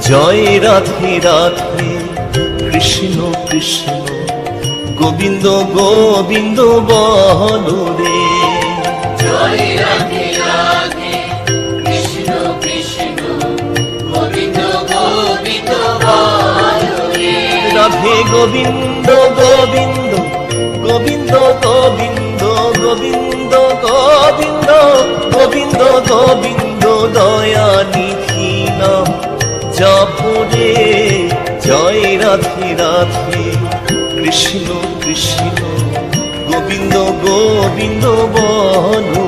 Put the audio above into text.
জয় রাধে রাধে কৃষ্ণ কৃষ্ণ গোবিন্দ গোবিন্দ বলো রে। জয় রাধে রাধে কৃষ্ণ কৃষ্ণ গোবিন্দ গোবিন্দ বলো রে। রাধে গোবিন্দ গোবিন্দ গোবিন্দ গোবিন্দ গোবিন্দ গোবিন্দ গোবিন্দ গোবিন্দ দয়া নিধি নাম জপো রে। জয় রাধে রাধে কৃষ্ণ কৃষ্ণ গোবিন্দ গোবিন্দ বলো